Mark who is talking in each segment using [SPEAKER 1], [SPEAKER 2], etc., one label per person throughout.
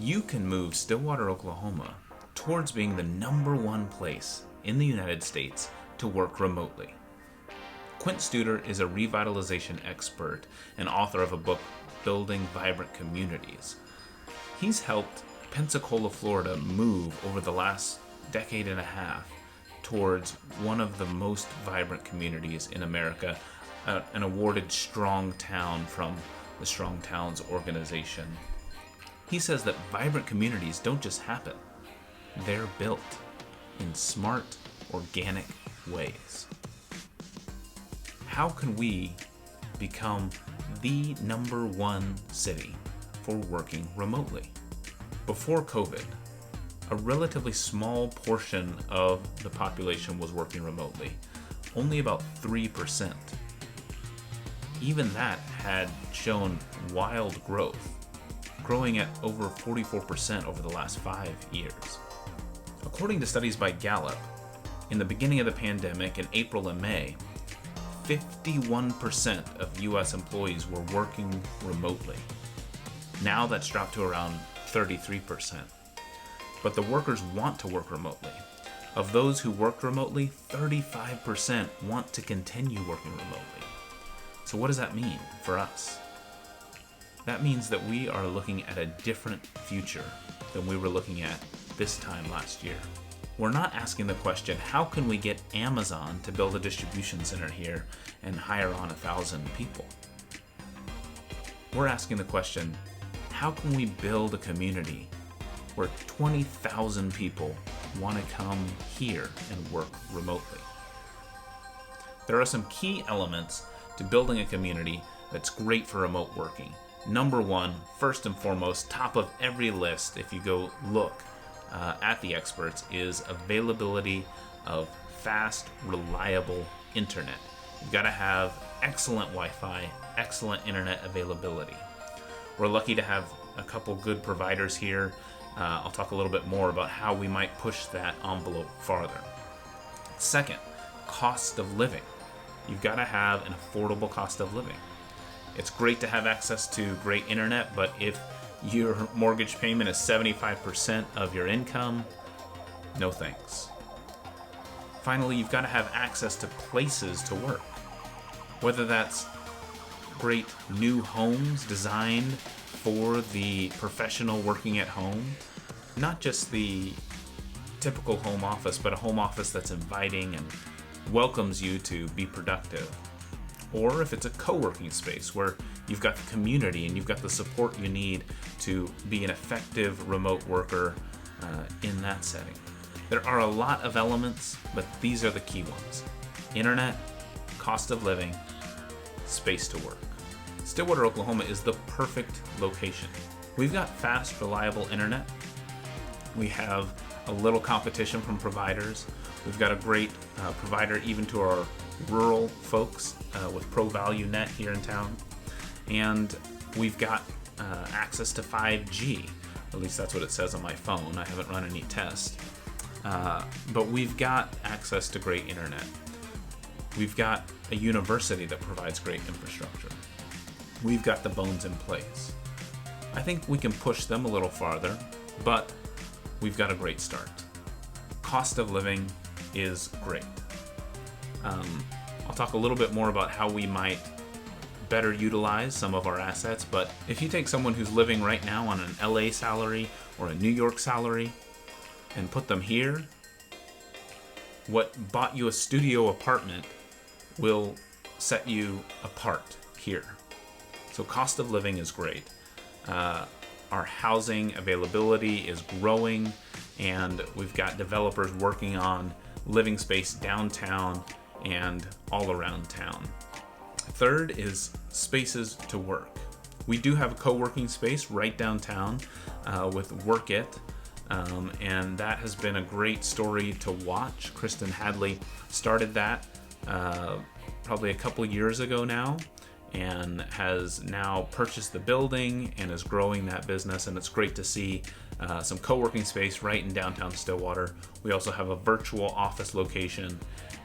[SPEAKER 1] you can move Stillwater, Oklahoma towards being the #1 place in the United States to work remotely. Quint Studer is a revitalization expert and author of a book, Building Vibrant Communities. He's helped Pensacola, Florida move over the last decade and a half towards one of the most vibrant communities in America, an awarded Strong Town from the Strong Towns organization. He says that vibrant communities don't just happen, they're built in smart, organic ways. How can we become the #1 city for working remotely? Before COVID, a relatively small portion of the population was working remotely, only about 3%. Even that had shown wild growth, growing at over 44% over the last 5 years. According to studies by Gallup, in the beginning of the pandemic in April and May, 51% of US employees were working remotely. Now that's dropped to around 33%. But the workers want to work remotely. Of those who worked remotely, 35% want to continue working remotely. So what does that mean for us? That means that we are looking at a different future than we were looking at this time last year. We're not asking the question, how can we get Amazon to build a distribution center here and hire on 1,000 people? We're asking the question, how can we build a community where 20,000 people want to come here and work remotely? There are some key elements to building a community that's great for remote working. #1, first and foremost, top of every list, if you go look at the experts, is availability of fast, reliable internet. You've got to have excellent Wi-Fi, excellent internet availability. We're lucky to have a couple good providers here. I'll talk a little bit more about how we might push that envelope farther. Second, cost of living. You've got to have an affordable cost of living. It's great to have access to great internet, but if your mortgage payment is 75% of your income, no thanks. Finally, you've got to have access to places to work. Whether that's great new homes designed for the professional working at home, not just the typical home office, but a home office that's inviting and welcomes you to be productive. Or if it's a co-working space where you've got the community and you've got the support you need to be an effective remote worker in that setting. There are a lot of elements, but these are the key ones: internet, cost of living, space to work. Stillwater, Oklahoma is the perfect location. We've got fast, reliable internet. We have a little competition from providers. We've got a great provider even to our rural folks with Pro Value Net here in town. And we've got access to 5G. At least that's what it says on my phone. I haven't run any tests. But we've got access to great internet. We've got a university that provides great infrastructure. We've got the bones in place. I think we can push them a little farther, but we've got a great start. Cost of living is great. I'll talk a little bit more about how we might better utilize some of our assets, but if you take someone who's living right now on an LA salary or a New York salary and put them here, what bought you a studio apartment will set you apart here. So cost of living is great. Our housing availability is growing, and we've got developers working on living space downtown and all around town. Third is spaces to work. We do have a co-working space right downtown with Work It, and that has been a great story to watch. Kristen Hadley started that probably a couple years ago now, and has now purchased the building and is growing that business, and it's great to see some co-working space right in downtown Stillwater. We also have a virtual office location,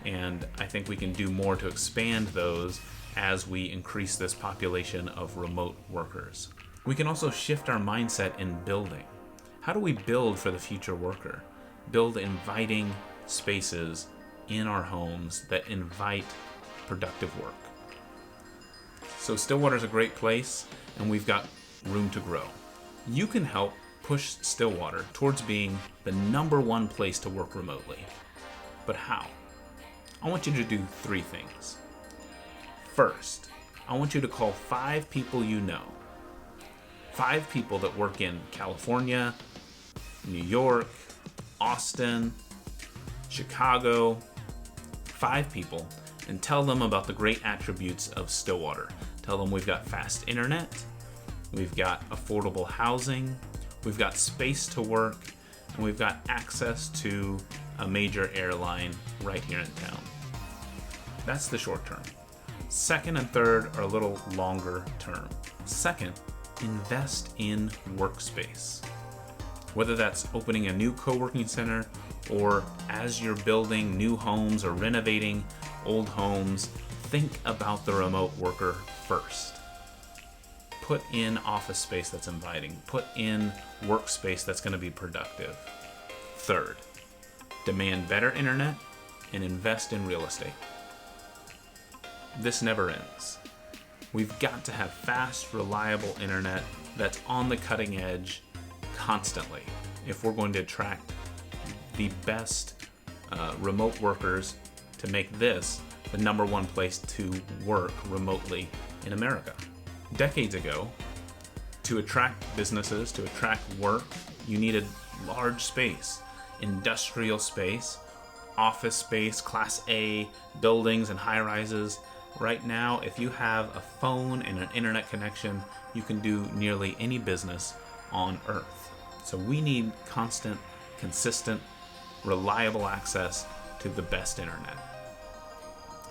[SPEAKER 1] and I think we can do more to expand those as we increase this population of remote workers. We can also shift our mindset in building. How do we build for the future worker? Build inviting spaces in our homes that invite productive work. So Stillwater is a great place, and we've got room to grow. You can help push Stillwater towards being the #1 place to work remotely. But how? I want you to do 3 things. First, I want you to call 5 people you know. 5 people that work in California, New York, Austin, Chicago. 5 people, and tell them about the great attributes of Stillwater. Tell them we've got fast internet, we've got affordable housing, we've got space to work, and we've got access to a major airline right here in town. That's the short term. Second and third are a little longer term. Second, invest in workspace. Whether that's opening a new co-working center, or as you're building new homes or renovating old homes, think about the remote worker first. Put in office space that's inviting. Put in workspace that's going to be productive. Third, demand better internet and invest in real estate. This never ends. We've got to have fast, reliable internet that's on the cutting edge constantly if we're going to attract the best remote workers to make this the #1 place to work remotely in America. Decades ago, to attract businesses, to attract work, you needed large space, industrial space, office space, Class A buildings and high-rises. Right now, if you have a phone and an internet connection, you can do nearly any business on Earth. So we need constant, consistent, reliable access to the best internet.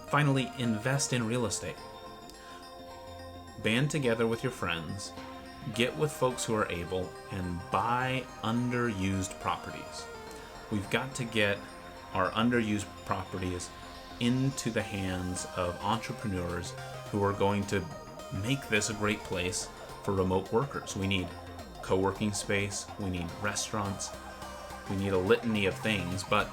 [SPEAKER 1] Finally, invest in real estate. Band together with your friends, get with folks who are able, and buy underused properties. We've got to get our underused properties into the hands of entrepreneurs who are going to make this a great place for remote workers. We need co-working space, we need restaurants, we need a litany of things, but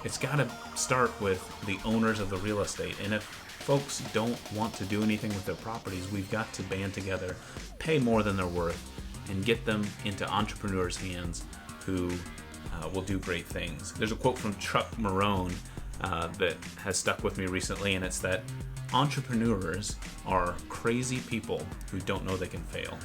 [SPEAKER 1] it's got to start with the owners of the real estate. And if folks don't want to do anything with their properties, we've got to band together, pay more than they're worth, and get them into entrepreneurs' hands who will do great things. There's a quote from Chuck Marohn that has stuck with me recently, and it's that entrepreneurs are crazy people who don't know they can fail.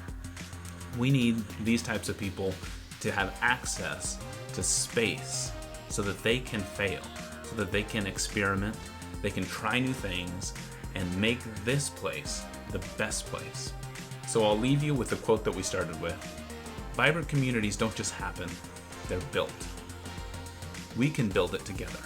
[SPEAKER 1] We need these types of people to have access to space so that they can fail, so that they can experiment, they can try new things, and make this place the best place. So I'll leave you with the quote that we started with. Vibrant communities don't just happen, they're built. We can build it together.